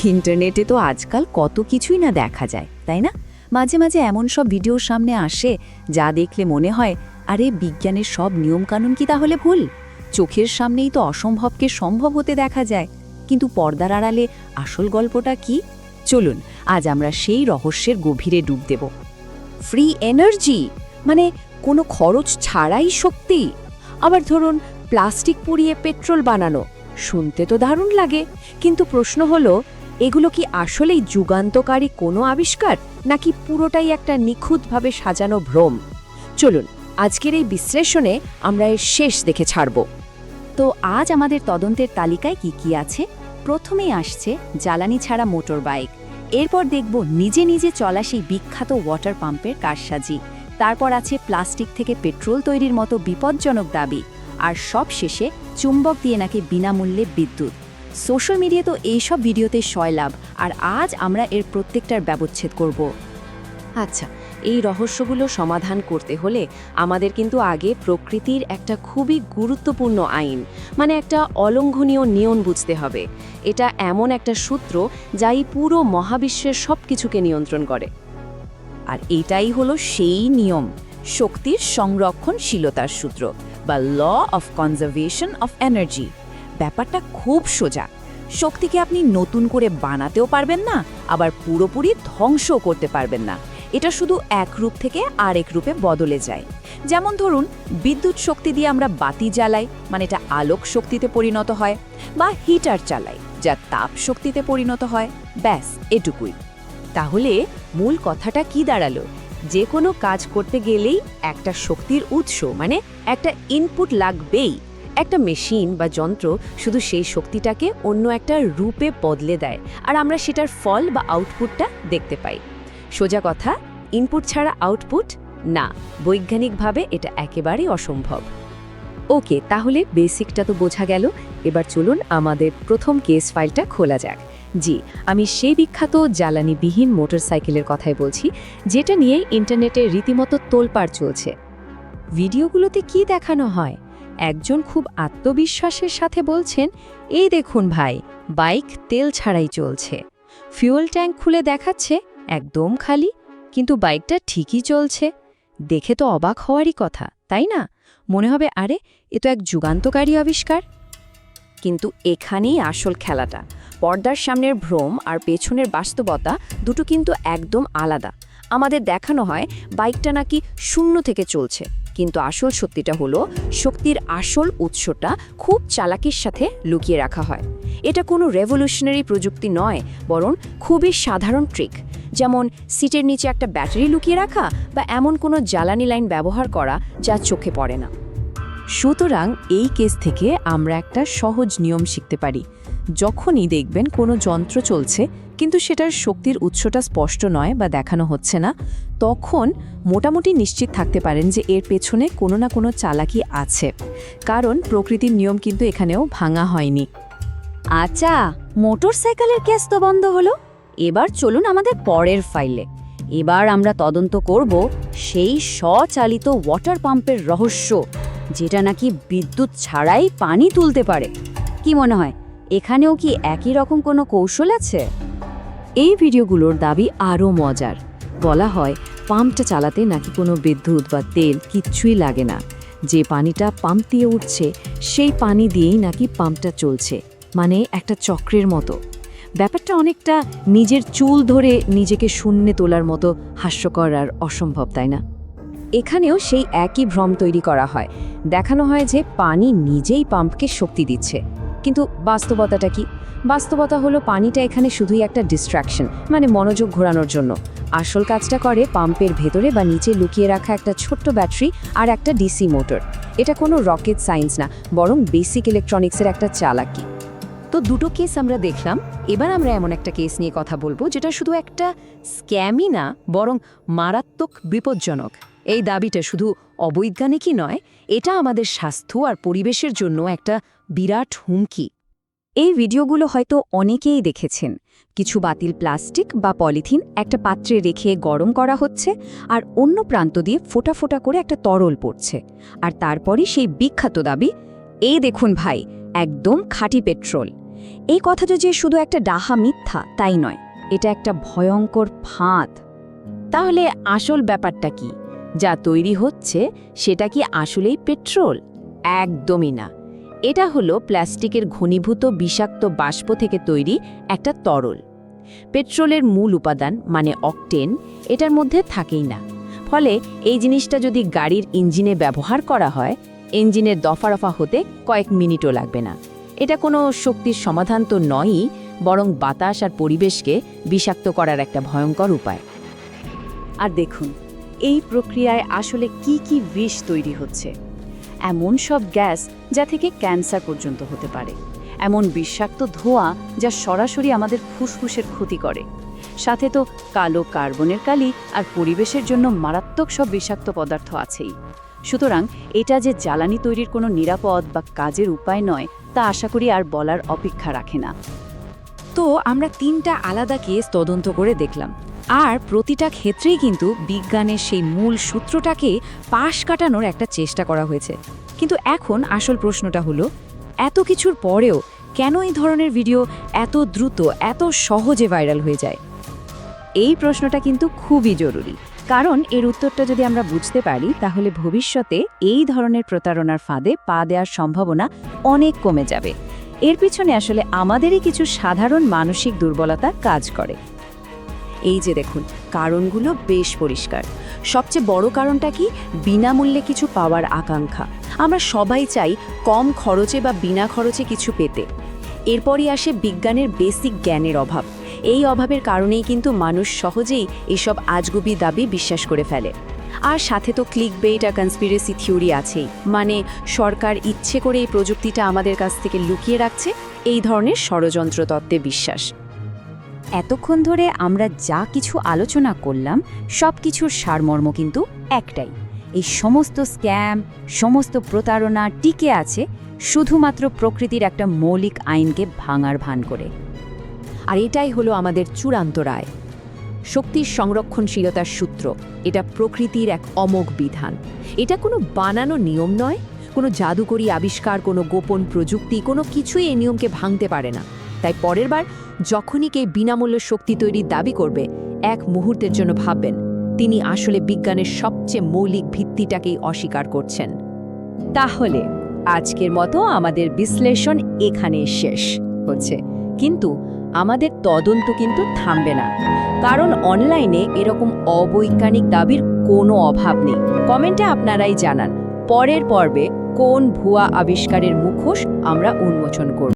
ইন্টারনেটে তো আজকাল কত কিছুই না দেখা যায়, তাই না? মাঝে মাঝে এমন সব ভিডিওর সামনে আসে যা দেখলে মনে হয়, আরে বিজ্ঞানের সব নিয়মকানুন কি তাহলে ভুল? চোখের সামনেই তো অসম্ভবকে সম্ভব হতে দেখা যায়, কিন্তু পর্দার আড়ালে আসল গল্পটা কি? চলুন আজ আমরা সেই রহস্যের গভীরে ডুব দেব। ফ্রি এনার্জি মানে কোনো খরচ ছাড়াই শক্তি। আবার ধরুন প্লাস্টিক পুড়িয়ে পেট্রোল বানানো, শুনতে তো দারুণ লাগে, কিন্তু প্রশ্ন হলো এগুলো কি আসলেই যুগান্তকারী কোনো আবিষ্কার, নাকি পুরোটাই একটা নিখুঁতভাবে সাজানো ভ্রম? চলুন আজকের এই বিশ্লেষণে আমরা এর শেষ দেখে ছাড়ব। তো আজ আমাদের তদন্তের তালিকায় কি কি আছে? প্রথমেই আসছে জ্বালানি ছাড়া মোটর বাইক, এরপর দেখব নিজে নিজে চলা সেই বিখ্যাত ওয়াটার পাম্পের কারসাজি, তারপর আছে প্লাস্টিক থেকে পেট্রোল তৈরির মতো বিপজ্জনক দাবি, আর সব শেষে চুম্বক দিয়ে নাকি বিনামূল্যে বিদ্যুৎ। সোশ্যাল মিডিয়া তো এইসব ভিডিওতে সয়লাভ, আর আজ আমরা এর প্রত্যেকটার ব্যবচ্ছেদ করব। আচ্ছা, এই রহস্যগুলো সমাধান করতে হলে আমাদের কিন্তু আগে প্রকৃতির একটা খুবই গুরুত্বপূর্ণ আইন, মানে একটা অলঙ্ঘনীয় নিয়ম বুঝতে হবে। এটা এমন একটা সূত্র যা এই পুরো মহাবিশ্বের সব কিছুকে নিয়ন্ত্রণ করে। আর এটাই হলো সেই নিয়ম, শক্তির সংরক্ষণশীলতার সূত্র বা law of conservation of energy. ব্যাপারটা খুব সোজা। শক্তিকে আপনি নতুন করে বানাতেও পারবেন না, আবার পুরোপুরি ধ্বংসও করতে পারবেন না। এটা শুধু এক রূপ থেকে আরেক রূপে বদলে যায়। যেমন ধরুন বিদ্যুৎ শক্তি দিয়ে আমরা বাতি জ্বালাই, মানে এটা আলোক শক্তিতে পরিণত হয়, বা হিটার চালাই যা তাপ শক্তিতে পরিণত হয়। ব্যাস এটুকুই। তাহলে মূল কথাটা কি দাঁড়ালো? যে কোনো কাজ করতে গেলেই একটা শক্তির উৎস, মানে একটা ইনপুট লাগবেই। একটা মেশিন বা যন্ত্র শুধু সেই শক্তিটাকে অন্য একটা রূপে বদলে দেয়, আর আমরা সেটার ফল বা আউটপুটটা দেখতে পাই। সোজা কথা, ইনপুট ছাড়া আউটপুট না, বৈজ্ঞানিকভাবে এটা একেবারেই অসম্ভব। ওকে, তাহলে বেসিকটা তো বোঝা গেল। এবার চলুন আমাদের প্রথম কেস ফাইলটা খোলা যাক। জি, আমি সেই বিখ্যাত জ্বালানিবিহীন মোটরসাইকেলের কথাই বলছি, যেটা নিয়ে ইন্টারনেটে রীতিমতো তোলপাড় চলছে। ভিডিওগুলোতে কি দেখানো হয়? একজন খুব আত্মবিশ্বাসের সাথে বলছেন, এই দেখুন ভাই, বাইক তেল ছাড়াই চলছে। ফিউয়েল ট্যাঙ্ক খুলে দেখাচ্ছে একদম খালি, কিন্তু বাইকটা ঠিকই চলছে। দেখে তো অবাক হওয়ারই কথা, তাই না? মনে হবে আরে এ তো এক যুগান্তকারী আবিষ্কার। কিন্তু এখানেই আসল খেলাটা। পর্দার সামনের ভ্রম আর পেছনের বাস্তবতা দুটো কিন্তু একদম আলাদা। আমাদের দেখানো হয় বাইকটা নাকি শূন্য থেকে চলছে, কিন্তু আসল সত্যিটা হলো শক্তির আসল উৎসটা খুব চালাকির সাথে লুকিয়ে রাখা হয়। এটা কোনো রেভলিউশনারি প্রযুক্তি নয়, বরং খুবই সাধারণ ট্রিক, যেমন সিটের নিচে একটা ব্যাটারি লুকিয়ে রাখা বা এমন কোনো জ্বালানি লাইন ব্যবহার করা যা চোখে পড়ে না। সুতরাং এই কেস থেকে আমরা একটা সহজ নিয়ম শিখতে পারি। যখনই দেখবেন কোনো যন্ত্র চলছে কিন্তু সেটার শক্তির উৎসটা স্পষ্ট নয় বা দেখানো হচ্ছে না, তখন মোটামুটি নিশ্চিত থাকতে পারেন যে এর পেছনে কোনো না কোনো চালাকি আছে, কারণ প্রকৃতির নিয়ম কিন্তু এখানেও ভাঙা হয়নি। আচ্ছা, মোটরসাইকেলের কেস তো বন্ধ হলো। এবার চলুন আমাদের পরের ফাইলে। এবার আমরা তদন্ত করব সেই স্বচালিত ওয়াটার পাম্পের রহস্য, যেটা নাকি বিদ্যুৎ ছাড়াই পানি তুলতে পারে। কি মনে হয়, এখানেও কি একই রকম কোনো কৌশল আছে? এই ভিডিওগুলোর দাবি আরও মজার। বলা হয় পাম্পটা চালাতে নাকি কোনো বিদ্যুৎ বা তেল কিচ্ছুই লাগে না। যে পানিটা পাম্প দিয়ে উঠছে সেই পানি দিয়েই নাকি পাম্পটা চলছে, মানে একটা চক্রের মতো। ব্যাপারটা অনেকটা নিজের চুল ধরে নিজেকে শূন্যে তোলার মতো হাস্যকর আর অসম্ভব, তাই না? এখানেও সেই একই ভ্রম তৈরি করা হয়। দেখানো হয় যে পানি নিজেই পাম্পকে শক্তি দিচ্ছে, কিন্তু বাস্তবতাটা কি? বাস্তবতা হলো পানিটা এখানে শুধুই একটা ডিস্ট্র্যাকশন, মানে মনোযোগ ঘোরানোর জন্য। আসল কাজটা করে পাম্পের ভেতরে বা নিচে লুকিয়ে রাখা একটা ছোট্ট ব্যাটারি আর একটা ডিসি মোটর। এটা কোনো রকেট সায়েন্স না, বরং বেসিক ইলেকট্রনিক্সের একটা চালাকি। তো দুটো কেস আমরা দেখলাম। এবার আমরা এমন একটা কেস নিয়ে কথা বলবো যেটা শুধু একটা স্ক্যামই না, বরং মারাত্মক বিপজ্জনক। এই দাবিটা শুধু অবৈজ্ঞানিকই নয়, এটা আমাদের স্বাস্থ্য আর পরিবেশের জন্য একটা বিরাট হুমকি। এই ভিডিওগুলো হয়তো অনেকেই দেখেছেন। কিছু বাতিল প্লাস্টিক বা পলিথিন একটা পাত্রে রেখে গরম করা হচ্ছে, আর অন্য প্রান্ত দিয়ে ফোঁটা ফোঁটা করে একটা তরল পড়ছে। আর তারপরই সেই বিখ্যাত দাবি, এই দেখুন ভাই, একদম খাঁটি পেট্রোল। এই কথাটা যে শুধু একটা ডাহা মিথ্যা তাই নয়, এটা একটা ভয়ঙ্কর ফাঁদ। তাহলে আসল ব্যাপারটা কি? যা তৈরি হচ্ছে সেটা কি আসলেই পেট্রোল? একদমই না। এটা হলো প্লাস্টিকের ঘনীভূত বিষাক্ত বাষ্প থেকে তৈরি একটা তরল। পেট্রোলের মূল উপাদান মানে অকটেন এটার মধ্যে থাকেই না। ফলে এই জিনিসটা যদি গাড়ির ইঞ্জিনে ব্যবহার করা হয়, ইঞ্জিনের দফারফা হতে কয়েক মিনিটও লাগবে না। এটা কোনো শক্তির সমাধান তো নয়ই, বরং বাতাস আর পরিবেশকে বিষাক্ত করার একটা ভয়ঙ্কর উপায়। আর দেখুন, এই প্রক্রিয়ায় আসলে কি কি বিষ তৈরি হচ্ছে। এমন সব গ্যাস যা থেকে ক্যান্সার পর্যন্ত হতে পারে, এমন বিষাক্ত ধোঁয়া যা সরাসরি আমাদের ফুসফুসের ক্ষতি করে, সাথে তো কালো কার্বনের কালি আর পরিবেশের জন্য মারাত্মক সব বিষাক্ত পদার্থ আছেই। সুতরাং এটা যে জ্বালানি তৈরির কোনো নিরাপদ বা কাজের উপায় নয় তা আশা করি আর বলার অপেক্ষা রাখে না। তো আমরা 3টা আলাদা কেস তদন্ত করে দেখলাম, আর প্রতিটা ক্ষেত্রেই কিন্তু বিজ্ঞানের সেই মূল সূত্রটাকে পাশ কাটানোর একটা চেষ্টা করা হয়েছে। কিন্তু এখন আসল প্রশ্নটা হলো, এত কিছুর পরেও কেন এই ধরনের ভিডিও এত দ্রুত এত সহজে ভাইরাল হয়ে যায়? এই প্রশ্নটা কিন্তু খুবই জরুরি, কারণ এর উত্তরটা যদি আমরা বুঝতে পারি তাহলে ভবিষ্যতে এই ধরনের প্রতারণার ফাঁদে পা দেওয়ার সম্ভাবনা অনেক কমে যাবে। এর পিছনে আসলে আমাদেরই কিছু সাধারণ মানসিক দুর্বলতা কাজ করে। এই যে দেখুন, কারণগুলো বেশ পরিষ্কার। সবচেয়ে বড় কারণটা কি? বিনামূল্যে কিছু পাওয়ার আকাঙ্ক্ষা। আমরা সবাই চাই কম খরচে বা বিনা খরচে কিছু পেতে। এরপরই আসে বিজ্ঞানের বেসিক জ্ঞানের অভাব। এই অভাবের কারণেই কিন্তু মানুষ সহজেই এসব আজগুবি দাবি বিশ্বাস করে ফেলে। আর সাথে তো ক্লিকবেইট আর কনস্পিরেসি থিওরি আছেই, মানে সরকার ইচ্ছে করে এই প্রযুক্তিটা আমাদের কাছ থেকে লুকিয়ে রাখছে, এই ধরনের ষড়যন্ত্র তত্ত্বে বিশ্বাস। এতক্ষণ ধরে আমরা যা কিছু আলোচনা করলাম সব কিছুর সারমর্ম কিন্তু একটাই: এই সমস্ত স্ক্যাম, সমস্ত প্রতারণা টিকে আছে শুধুমাত্র প্রকৃতির একটা মৌলিক আইনকে ভাঙার ভান করে। আর এটাই হলো আমাদের চূড়ান্ত রায়। শক্তির সংরক্ষণশীলতার সূত্র এটা প্রকৃতির এক অমোঘ বিধান। এটা কোনো বানানো নিয়ম নয়, কোনো জাদুকরী আবিষ্কার, কোনো গোপন প্রযুক্তি, কোনো কিছুই এই নিয়মকে ভাঙতে পারে না। তাই পরের বার যখনই কেউ বিনামূল্য শক্তি তৈরির দাবি করবে, এক মুহূর্তের জন্য ভাববেন তিনি আসলে বিজ্ঞানের সবচেয়ে মৌলিক ভিত্তিটাকেই অস্বীকার করছেন। তাহলে আজকের মতো আমাদের বিশ্লেষণ এখানে শেষ হচ্ছে, কিন্তু আমাদের তদন্ত কিন্তু থামবে না, কারণ অনলাইনে এরকম অবৈজ্ঞানিক দাবির কোনো অভাব নেই। কমেন্টে আপনারাই জানান পরের পর্বে কোন ভুয়া আবিষ্কারের মুখোশ আমরা উন্মোচন করব।